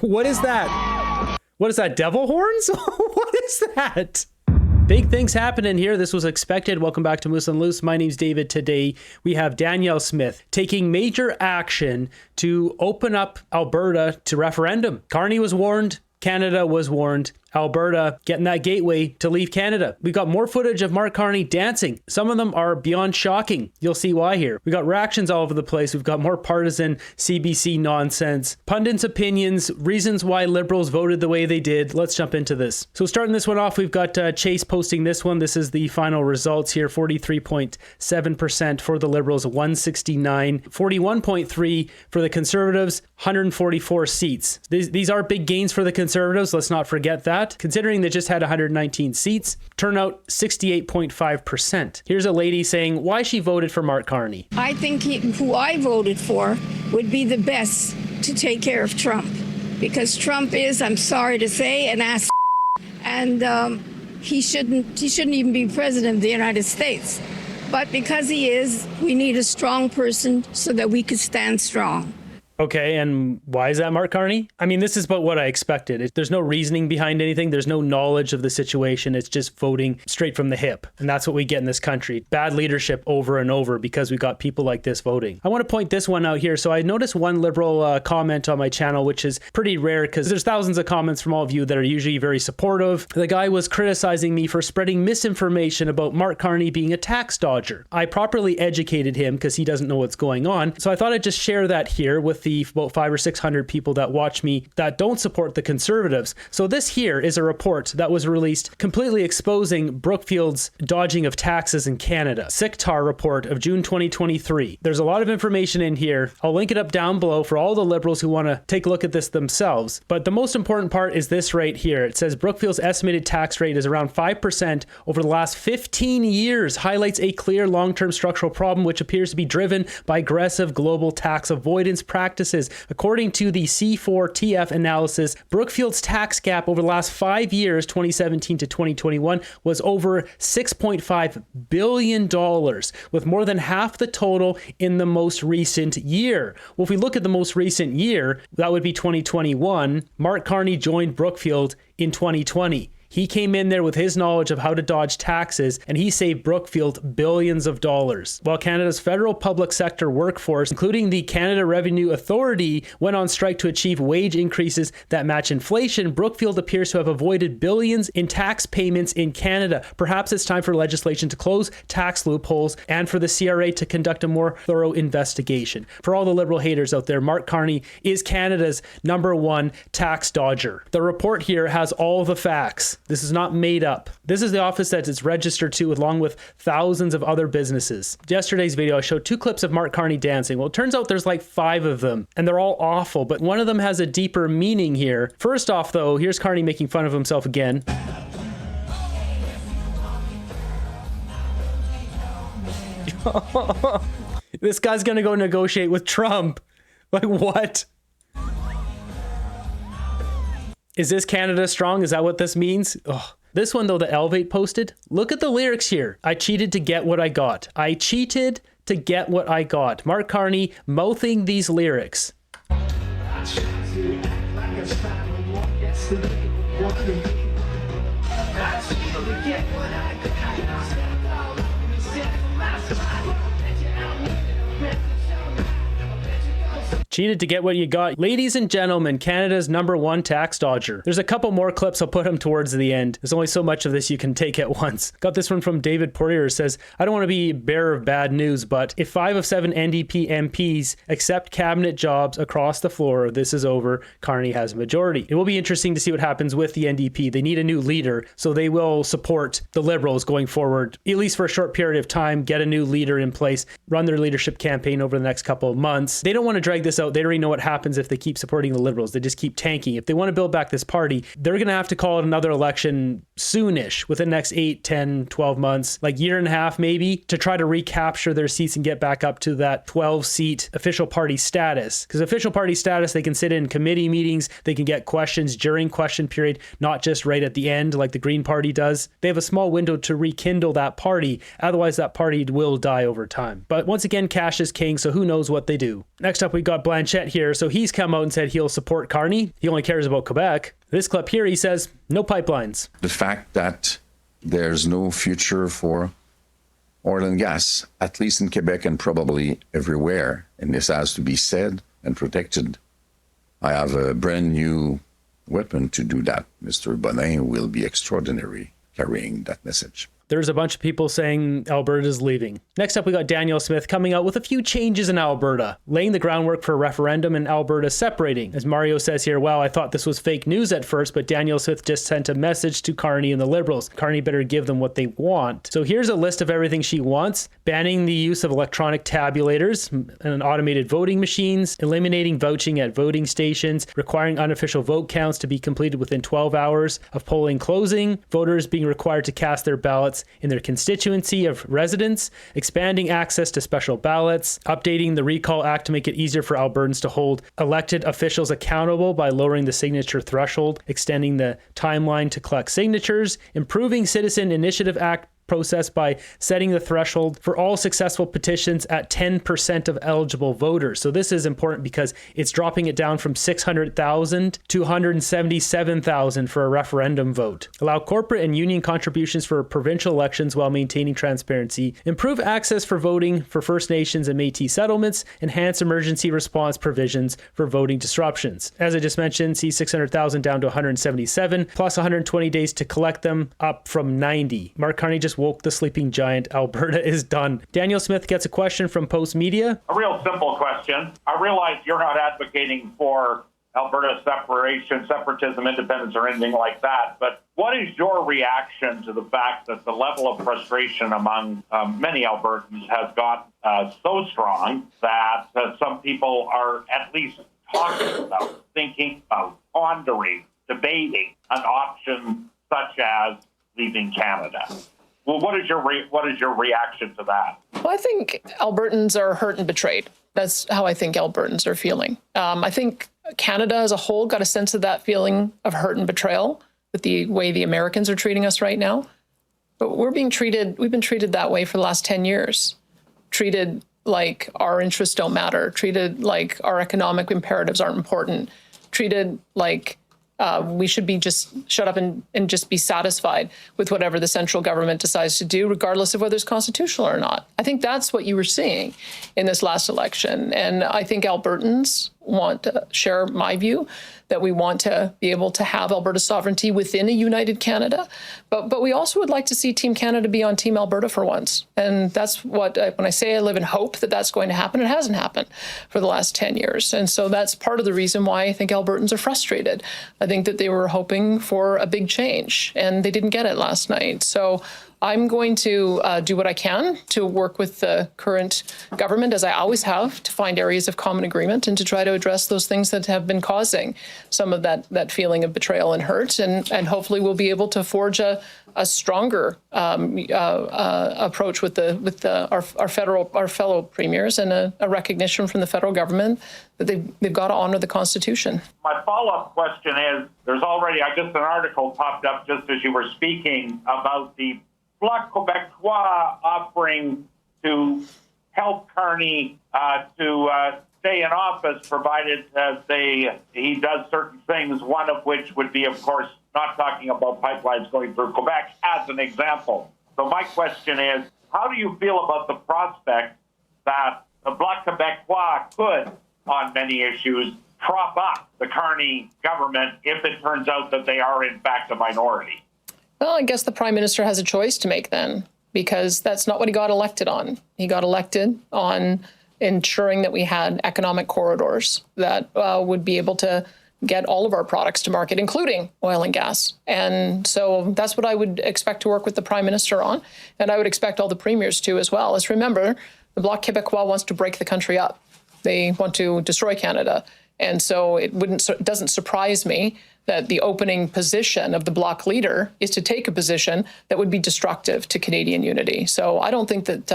What is that? What is that, devil horns? What is that? Big things happening here. This was expected. Welcome back to Moose and Loose. My name's David. Today we have Danielle Smith taking major action to open up Alberta to referendum. Carney was warned. Canada was warned. Alberta getting that gateway to leave Canada. We got more footage of Mark Carney dancing. Some of them are beyond shocking. You'll see why here. We got reactions all over the place. We've got more partisan CBC nonsense, pundits' opinions, reasons why Liberals voted the way they did. Let's jump into this. So starting this one off, we've got Chase posting this one. This is the final results here. 43.7% for the Liberals, 169, 41.3 for the Conservatives, 144 seats. These are big gains for the Conservatives. Let's not forget that. Considering they just had 119 seats, turnout 68.5%. Here's a lady saying why she voted for Mark Carney. I think who I voted for would be the best to take care of Trump, because Trump is, I'm sorry to say, an ass, and he shouldn't even be president of the United States. But because he is, we need a strong person so that we could stand strong. Okay, and why is that Mark Carney? I mean, this is about what I expected. There's no reasoning behind anything. There's no knowledge of the situation. It's just voting straight from the hip. And that's what we get in this country. Bad leadership over and over because we got people like this voting. I want to point this one out here. So I noticed one Liberal comment on my channel, which is pretty rare because there's thousands of comments from all of you that are usually very supportive. The guy was criticizing me for spreading misinformation about Mark Carney being a tax dodger. I properly educated him because he doesn't know what's going on. So I thought I'd just share that here with the about 500 or 600 people that watch me that don't support the Conservatives. So this here is a report that was released completely exposing Brookfield's dodging of taxes in Canada. SICTAR report of June 2023. There's a lot of information in here. I'll link it up down below for all the Liberals who want to take a look at this themselves. But the most important part is this right here. It says Brookfield's estimated tax rate is around 5% over the last 15 years, highlights a clear long-term structural problem which appears to be driven by aggressive global tax avoidance practices. According to the C4TF analysis, Brookfield's tax gap over the last 5 years, 2017 to 2021, was over $6.5 billion, with more than half the total in the most recent year. Well, if we look at the most recent year, that would be 2021. Mark Carney joined Brookfield in 2020. He came in there with his knowledge of how to dodge taxes, and he saved Brookfield billions of dollars. While Canada's federal public sector workforce, including the Canada Revenue Authority, went on strike to achieve wage increases that match inflation, Brookfield appears to have avoided billions in tax payments in Canada. Perhaps it's time for legislation to close tax loopholes and for the CRA to conduct a more thorough investigation. For all the Liberal haters out there, Mark Carney is Canada's #1 tax dodger. The report here has all the facts. This is not made up. This is the office that it's registered to, along with thousands of other businesses. Yesterday's video, I showed 2 clips of Mark Carney dancing. Well, it turns out there's like 5 of them, and they're all awful, but one of them has a deeper meaning here. First off, though, here's Carney making fun of himself again. This guy's gonna go negotiate with Trump. Like, what? Is this Canada strong? Is that what this means? Ugh. This one, though, the Elevate posted, look at the lyrics here. I cheated to get what I got. I cheated to get what I got. Mark Carney mouthing these lyrics. Cheated to get what you got. Ladies and gentlemen, Canada's #1 tax dodger. There's a couple more clips. I'll put them towards the end. There's only so much of this you can take at once. Got this one from David Poirier. Says, I don't want to be bearer of bad news, but if 5 of 7 NDP MPs accept cabinet jobs across the floor, this is over. Carney has a majority. It will be interesting to see what happens with the NDP. They need a new leader, so they will support the Liberals going forward, at least for a short period of time, get a new leader in place, run their leadership campaign over the next couple of months. They don't want to drag this out. They already know what happens if they keep supporting the Liberals. They just keep tanking. If they want to build back this party, they're going to have to call it another election soonish, within the next 8, 10, 12 months, like year and a half maybe, to try to recapture their seats and get back up to that 12-seat official party status. Because official party status, they can sit in committee meetings, they can get questions during question period, not just right at the end like the Green Party does. They have a small window to rekindle that party. Otherwise, that party will die over time. But once again, cash is king, so who knows what they do. Next up, we got Blanchette here. So he's come out and said he'll support Carney. He only cares about Quebec. This clip here, he says, no pipelines. The fact that there's no future for oil and gas, at least in Quebec and probably everywhere, and this has to be said and protected. I have a brand new weapon to do that. Mr. Bonin will be extraordinary carrying that message. There's a bunch of people saying Alberta's leaving. Next up, we got Danielle Smith coming out with a few changes in Alberta, laying the groundwork for a referendum and Alberta separating. As Mario says here, wow, I thought this was fake news at first, but Danielle Smith just sent a message to Carney and the Liberals. Carney better give them what they want. So here's a list of everything she wants: banning the use of electronic tabulators and automated voting machines, eliminating vouching at voting stations, requiring unofficial vote counts to be completed within 12 hours of polling closing, voters being required to cast their ballots in their constituency of residence, expanding access to special ballots, updating the Recall Act to make it easier for Albertans to hold elected officials accountable by lowering the signature threshold, extending the timeline to collect signatures, improving Citizen Initiative Act process by setting the threshold for all successful petitions at 10% of eligible voters. So this is important because it's dropping it down from 600,000 to 177,000 for a referendum vote. Allow corporate and union contributions for provincial elections while maintaining transparency. Improve access for voting for First Nations and Métis settlements. Enhance emergency response provisions for voting disruptions. As I just mentioned, see 600,000 down to 177, plus 120 days to collect them, up from 90. Mark Carney just woke the sleeping giant. Alberta is done. Danielle Smith gets a question from Post Media. A real simple question. I realize you're not advocating for Alberta separation, separatism, independence, or anything like that, but what is your reaction to the fact that the level of frustration among many Albertans has got so strong that some people are at least talking about, thinking about, pondering, debating an option such as leaving Canada? Well, what is your reaction to that? Well, I think Albertans are hurt and betrayed. That's how I think Albertans are feeling. I think Canada as a whole got a sense of that feeling of hurt and betrayal with the way the Americans are treating us right now. But we've been treated that way for the last 10 years. Treated like our interests don't matter. Treated like our economic imperatives aren't important. Treated like we should be just shut up and just be satisfied with whatever the central government decides to do, regardless of whether it's constitutional or not. I think that's what you were seeing in this last election. And I think Albertans want to share my view that we want to be able to have Alberta sovereignty within a united Canada. But we also would like to see Team Canada be on Team Alberta for once. And that's what, when I say I live in hope that that's going to happen, it hasn't happened for the last 10 years. And so that's part of the reason why I think Albertans are frustrated. I think that they were hoping for a big change and they didn't get it last night. So I'm going to do what I can to work with the current government, as I always have, to find areas of common agreement and to try to address those things that have been causing some of that feeling of betrayal and hurt. And hopefully we'll be able to forge a stronger approach with our fellow premiers and a recognition from the federal government that they've got to honor the Constitution. My follow-up question is, there's already, I guess, an article popped up just as you were speaking about the Bloc Québécois offering to help Carney to stay in office, provided he does certain things, one of which would be, of course, not talking about pipelines going through Quebec, as an example. So my question is, how do you feel about the prospect that the Bloc Québécois could, on many issues, prop up the Carney government if it turns out that they are, in fact, a minority? Well, I guess the Prime Minister has a choice to make then, because that's not what he got elected on. He got elected on ensuring that we had economic corridors that would be able to get all of our products to market, including oil and gas. And so that's what I would expect to work with the Prime Minister on. And I would expect all the premiers to as well. Let's remember, the Bloc Québécois wants to break the country up. They want to destroy Canada. And so it doesn't surprise me that the opening position of the Bloc leader is to take a position that would be destructive to Canadian unity. So I don't think that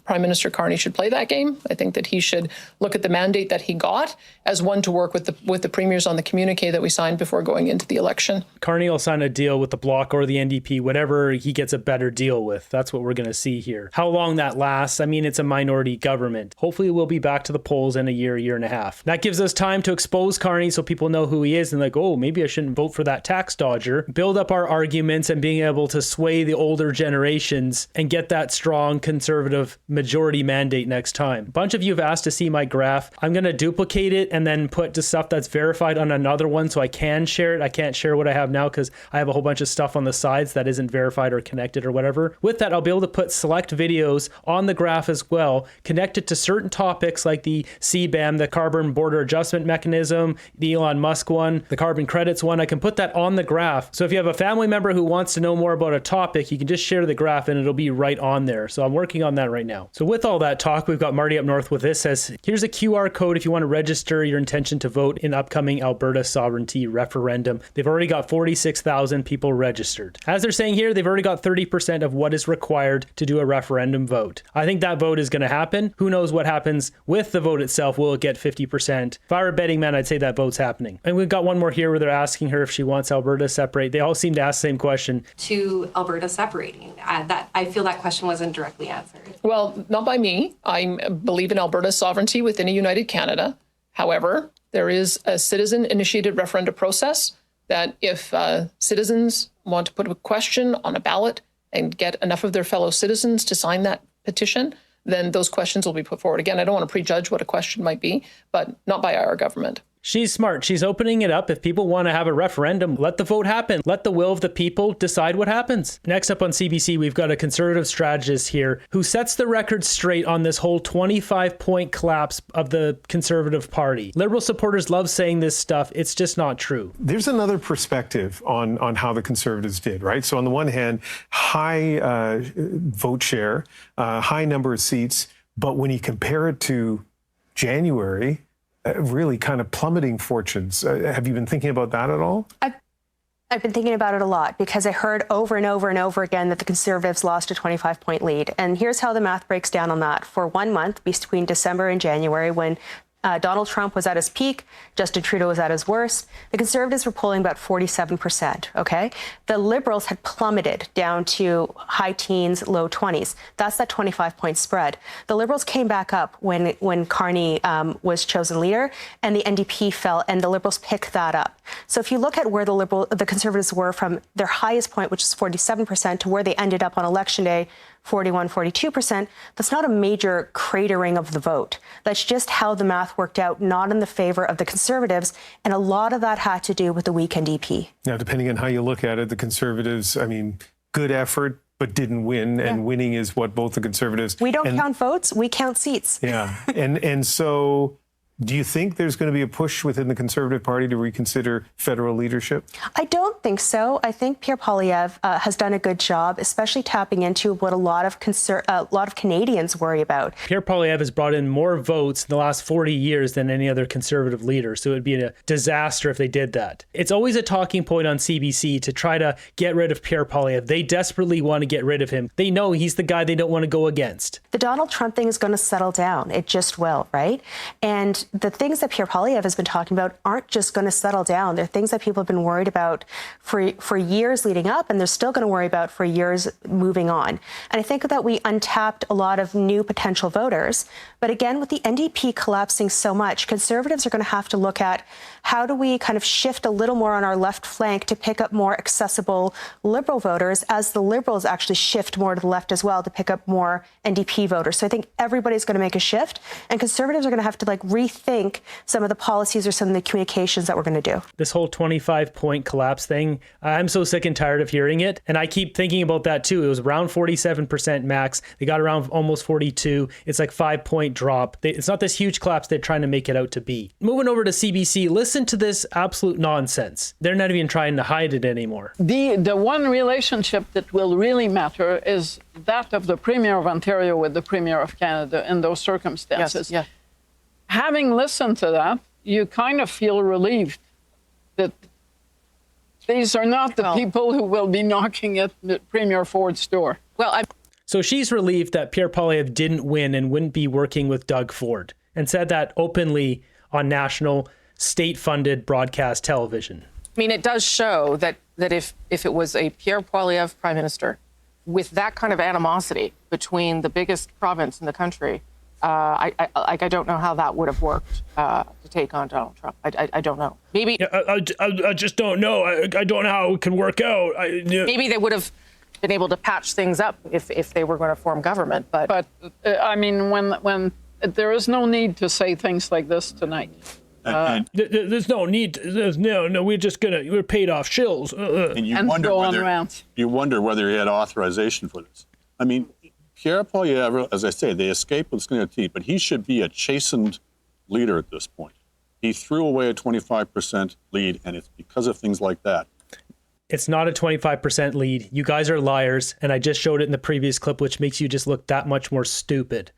Prime Minister Carney should play that game. I think that he should look at the mandate that he got as one to work with the premiers on the communique that we signed before going into the election. Carney will sign a deal with the Bloc or the NDP, whatever he gets a better deal with. That's what we're going to see here. How long that lasts, I mean, it's a minority government. Hopefully we'll be back to the polls in a year and a half. That gives us time to expose Carney so people know who he is and like, oh, maybe I shouldn't vote for that tax dodger. Build up our arguments and being able to sway the older generations and get that strong conservative majority mandate next time. A bunch of you have asked to see my graph. I'm going to duplicate it and then put the stuff that's verified on another one so I can share it. I can't share what I have now because I have a whole bunch of stuff on the sides that isn't verified or connected or whatever. With that, I'll be able to put select videos on the graph as well, connected to certain topics like the CBAM, the Carbon Border Adjustment Mechanism, the Elon Musk one, the carbon credits one. I can put that on the graph. So if you have a family member who wants to know more about a topic, you can just share the graph and it'll be right on there. So I'm working on that right now. So with all that talk, we've got Marty up north with this. Says, here's a QR code if you want to register your intention to vote in upcoming Alberta sovereignty referendum. They've already got 46,000 people registered. As they're saying here, they've already got 30% of what is required to do a referendum vote. I think that vote is going to happen. Who knows what happens with the vote itself? Will it get 50%? If I were a betting man, I'd say that vote's happening. And we've got one more here where they're asking her if she wants Alberta separate. They all seem to ask the same question. To Alberta separating? I feel that question wasn't directly answered. Well, not by me. I believe in Alberta's sovereignty within a united Canada. However, there is a citizen-initiated referenda process that if citizens want to put a question on a ballot and get enough of their fellow citizens to sign that petition, then those questions will be put forward. Again, I don't want to prejudge what a question might be, but not by our government. She's smart. She's opening it up. If people want to have a referendum, let the vote happen. Let the will of the people decide what happens. Next up on CBC, we've got a conservative strategist here who sets the record straight on this whole 25-point collapse of the Conservative Party. Liberal supporters love saying this stuff. It's just not true. There's another perspective on how the Conservatives did, right? So on the one hand, high vote share, high number of seats, but when you compare it to January, really kind of plummeting fortunes. Have you been thinking about that at all? I've been thinking about it a lot because I heard over and over and over again that the Conservatives lost a 25-point lead. And here's how the math breaks down on that. For 1 month between December and January, when Donald Trump was at his peak, Justin Trudeau was at his worst, the Conservatives were polling about 47%, okay? The Liberals had plummeted down to high teens, low 20s. That's that 25-point spread. The Liberals came back up when Carney was chosen leader, and the NDP fell, and the Liberals picked that up. So if you look at where the Conservatives were from their highest point, which is 47%, to where they ended up on election day, 41, 42%, that's not a major cratering of the vote. That's just how the math worked out, not in the favor of the Conservatives. And a lot of that had to do with the weak NDP. Now, depending on how you look at it, the Conservatives, I mean, good effort, but didn't win. Yeah. And winning is what both the Conservatives... We don't count votes, we count seats. Yeah. and so... Do you think there's going to be a push within the Conservative Party to reconsider federal leadership? I don't think so. I think Pierre Poilievre has done a good job, especially tapping into what a lot of Canadians worry about. Pierre Poilievre has brought in more votes in the last 40 years than any other Conservative leader, so it would be a disaster if they did that. It's always a talking point on CBC to try to get rid of Pierre Poilievre. They desperately want to get rid of him. They know he's the guy they don't want to go against. The Donald Trump thing is going to settle down. It just will, right? And the things that Pierre Poilievre has been talking about aren't just going to settle down. They're things that people have been worried about for years leading up, and they're still going to worry about for years moving on. And I think that we untapped a lot of new potential voters. But again, with the NDP collapsing so much, Conservatives are going to have to look at how do we kind of shift a little more on our left flank to pick up more accessible Liberal voters, as the Liberals actually shift more to the left as well to pick up more NDP voters. So I think everybody's going to make a shift, and Conservatives are going to have to rethink some of the policies or some of the communications that we're going to do. This whole 25-point collapse thing, I'm so sick and tired of hearing it. And I keep thinking about that too. It was around 47% max. They got around almost 42. It's like 5-point drop. It's not this huge collapse they're trying to make it out to be. Moving over to CBC, listen to this absolute nonsense. They're not even trying to hide it anymore. The one relationship that will really matter is that of the Premier of Ontario with the Premier of Canada in those circumstances. Yes. Having listened to that, you kind of feel relieved that These are not the people who will be knocking at Premier Ford's door. Well, So she's relieved that Pierre Poilievre didn't win and wouldn't be working with Doug Ford, and said that openly on national state-funded broadcast television. I mean, it does show that if it was a Pierre Poilievre prime minister with that kind of animosity between the biggest province in the country, I don't know how that would have worked to take on Donald Trump. I don't know. Maybe I just don't know. I don't know how it could work out. maybe they would have been able to patch things up if they were going to form government. But I mean, when there is no need to say things like this tonight. There's no need. We're paid off shills. And you And wonder go on whether rants. you wonder whether he had authorization for this. I mean, Pierre Poilievre, as I say, they escaped with skin of teeth, but he should be a chastened leader at this point. He threw away a 25% lead, and it's because of things like that. It's not a 25% lead. You guys are liars, and I just showed it in the previous clip, which makes you just look that much more stupid.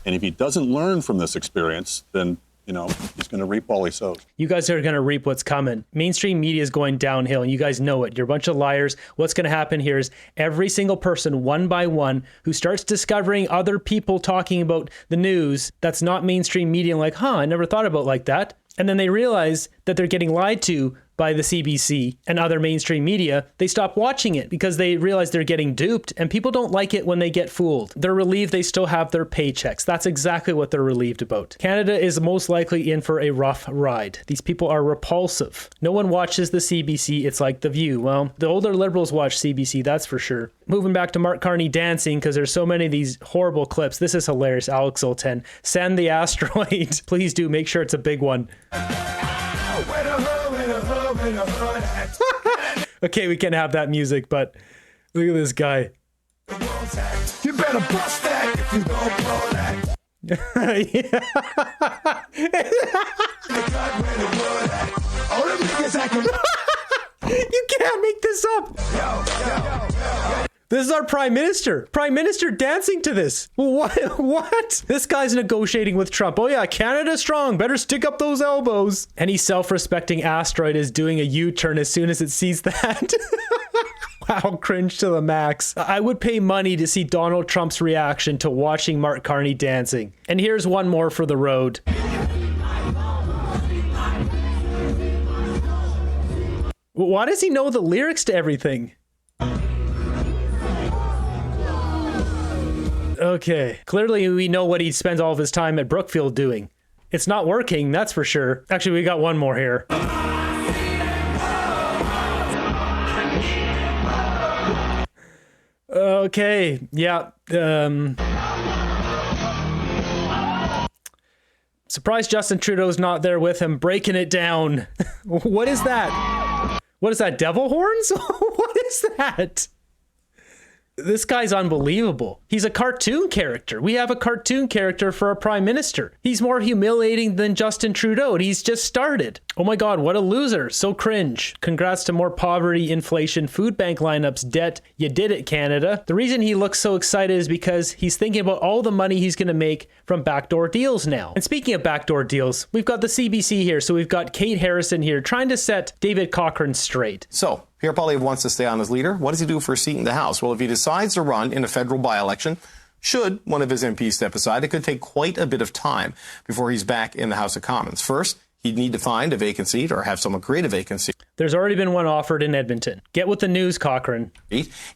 And if he doesn't learn from this experience, then, he's going to reap all he sows. You guys are going to reap what's coming. Mainstream media is going downhill, and you guys know it. You're a bunch of liars. What's going to happen here is every single person, one by one, who starts discovering other people talking about the news that's not mainstream media, like, I never thought about it like that. And then they realize that they're getting lied to by the CBC and other mainstream media. They stop watching it because they realize they're getting duped, and people don't like it when they get fooled. They're relieved they still have their paychecks. That's exactly what they're relieved about. Canada is most likely in for a rough ride. These people are repulsive. No one watches the CBC. It's like The View. Well, the older liberals watch CBC, that's for sure. Moving back to Mark Carney dancing, because there's so many of these horrible clips. This is hilarious. Alex Zoltan, send the asteroid. Please do. Make sure it's a big one. Okay, we can't have that music, but look at this guy. You better bust that if you don't blow that. You can't make this up. This is our prime minister. Prime minister dancing to this. What? This guy's negotiating with Trump. Oh yeah, Canada strong. Better stick up those elbows. Any self-respecting asteroid is doing a U-turn as soon as it sees that. Wow, cringe to the max. I would pay money to see Donald Trump's reaction to watching Mark Carney dancing. And here's one more for the road. Why does he know the lyrics to everything? Okay, clearly we know what he spends all of his time at Brookfield doing. It's not working, that's for sure. Actually, we got one more here. Okay, yeah. Surprised Justin Trudeau's not there with him, breaking it down. What is that? What is that, devil horns? What is that? This guy's unbelievable. He's a cartoon character. We have a cartoon character for a prime minister. He's more humiliating than Justin Trudeau, and he's just started. Oh my God, what a loser. So cringe. Congrats to more poverty, inflation, food bank lineups, debt. You did it, Canada. The reason he looks so excited is because he's thinking about all the money he's going to make from backdoor deals now. And speaking of backdoor deals, we've got the CBC here. So we've got Kate Harrison here trying to set David Cochrane straight. So Pierre Poilievre wants to stay on as leader. What does he do for a seat in the House? Well, if he decides to run in a federal by-election, should one of his MPs step aside, it could take quite a bit of time before he's back in the House of Commons. First, he'd need to find a vacant seat or have someone create a vacancy. There's already been one offered in Edmonton. Get with the news, Cochrane.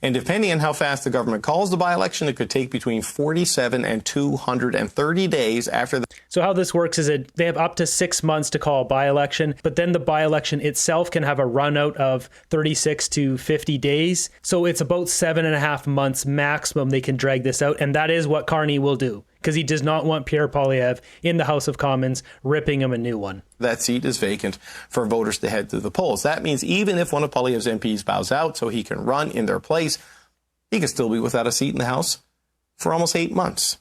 And depending on how fast the government calls the by-election, it could take between 47 and 230 days after the... So how this works is they have up to 6 months to call a by-election, but then the by-election itself can have a run out of 36 to 50 days. So it's about 7.5 months maximum they can drag this out. And that is what Carney will do, because he does not want Pierre Poilievre in the House of Commons ripping him a new one. That seat is vacant for voters to head to the polls. That means even if one of Poilievre's MPs bows out so he can run in their place, he can still be without a seat in the House for almost 8 months.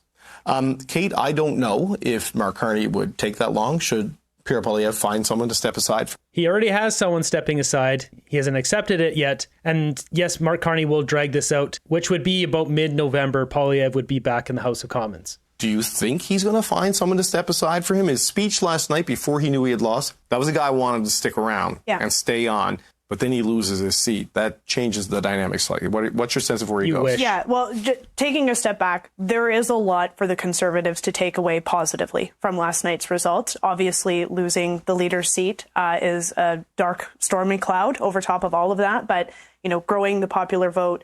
Kate, I don't know if Mark Carney would take that long. Should Pierre Poilievre find someone to step aside? He already has someone stepping aside. He hasn't accepted it yet. And yes, Mark Carney will drag this out, which would be about mid-November. Poilievre would be back in the House of Commons. Do you think he's going to find someone to step aside for him? His speech last night before he knew he had lost, that was a guy who wanted to stick around and stay on. but then he loses his seat. That changes the dynamic slightly. What's your sense of where he goes? Wish. Yeah, well, taking a step back, there is a lot for the Conservatives to take away positively from last night's result. Obviously, losing the leader's seat is a dark, stormy cloud over top of all of that. But, you know, growing the popular vote,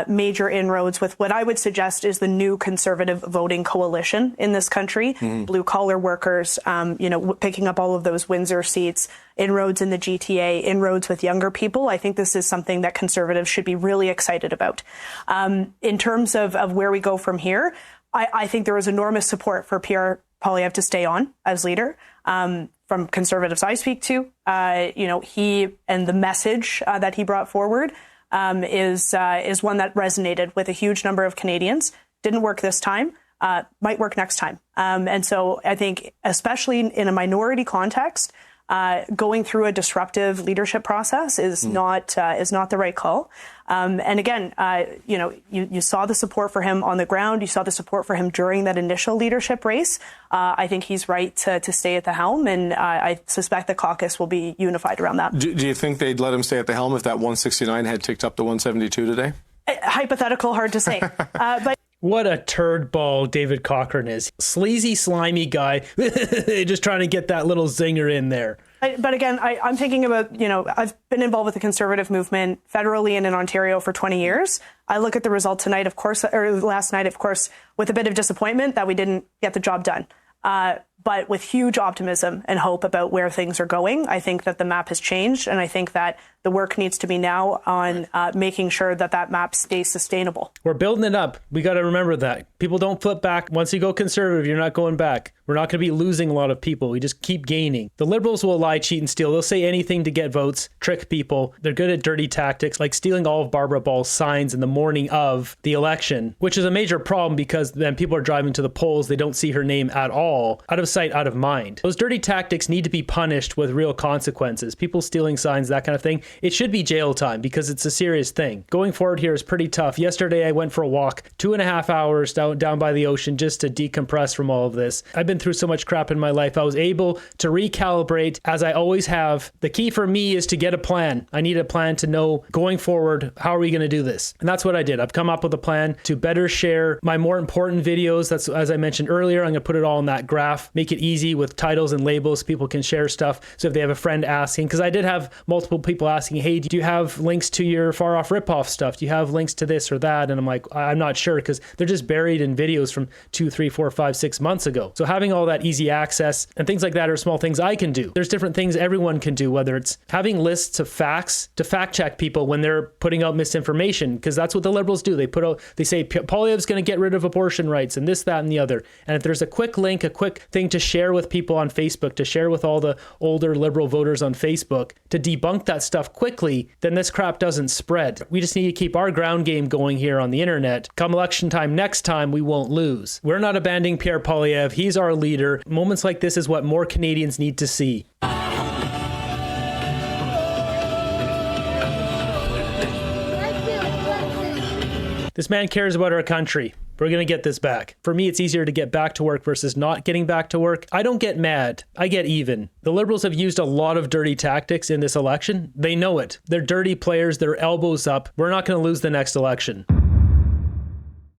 major inroads with what I would suggest is the new Conservative voting coalition in this country, blue collar workers, you know, picking up all of those Windsor seats, inroads in the GTA, inroads with younger people. I think this is something that Conservatives should be really excited about. In terms of where we go from here, I think there is enormous support for Pierre Poilievre to stay on as leader. From Conservatives I speak to, you know, he and the message that he brought forward is one that resonated with a huge number of Canadians. Didn't work this time, might work next time. And so I think, especially in a minority context, going through a disruptive leadership process is not the right call. And again, you know, you saw the support for him on the ground. You saw the support for him during that initial leadership race. I think he's right to stay at the helm, and I suspect the caucus will be unified around that. Do you think they'd let him stay at the helm if that 169 had ticked up to 172 today? Hypothetical, hard to say. But what a turd ball David Cochrane is. Sleazy, slimy guy, just trying to get that little zinger in there. But again, I'm thinking about, you know, I've been involved with the Conservative movement federally and in Ontario for 20 years. I look at the result tonight, of course, or last night, of course, with a bit of disappointment that we didn't get the job done. But with huge optimism and hope about where things are going. I think that the map has changed, and I think that the work needs to be now on making sure that that map stays sustainable. We're building it up. We got to remember that. People don't flip back. Once you go Conservative, you're not going back. We're not going to be losing a lot of people. We just keep gaining. The Liberals will lie, cheat, and steal. They'll say anything to get votes, trick people. They're good at dirty tactics, like stealing all of Barbara Ball's signs in the morning of the election, which is a major problem because then people are driving to the polls. They don't see her name at all. Out of sight, out of mind. Those dirty tactics need to be punished with real consequences. People stealing signs, that kind of thing. It should be jail time because it's a serious thing. Going forward here is pretty tough. Yesterday, I went for a walk, 2.5 hours down by the ocean just to decompress from all of this. I've been through so much crap in my life. I was able to recalibrate as I always have. The key for me is to get a plan. I need a plan to know going forward, how are we going to do this? And that's what I did. I've come up with a plan to better share my more important videos. That's, as I mentioned earlier, I'm going to put it all in that graph, make it easy with titles and labels. People can share stuff. So if they have a friend asking, because I did have multiple people asking, hey, do you have links to your far off ripoff stuff? Do you have links to this or that? And I'm like, I'm not sure, because they're just buried in videos from 2, 3, 4, 5, 6 months ago. So having all that easy access and things like that are small things I can do. There's different things everyone can do, whether it's having lists of facts to fact check people when they're putting out misinformation, because that's what the Liberals do. They say Poilievre's going to get rid of abortion rights and this, that, and the other. And if there's a quick link, a quick thing to share with people on Facebook, to share with all the older Liberal voters on Facebook, to debunk that stuff quickly, then this crap doesn't spread. We just need to keep our ground game going here on the internet. Come election time next time, we won't lose. We're not abandoning Pierre Poilievre. He's our leader. Moments like this is what more Canadians need to see. This man cares about our country. We're going to get this back. For me, it's easier to get back to work versus not getting back to work. I don't get mad. I get even. The Liberals have used a lot of dirty tactics in this election. They know it. They're dirty players. They're elbows up. We're not going to lose the next election.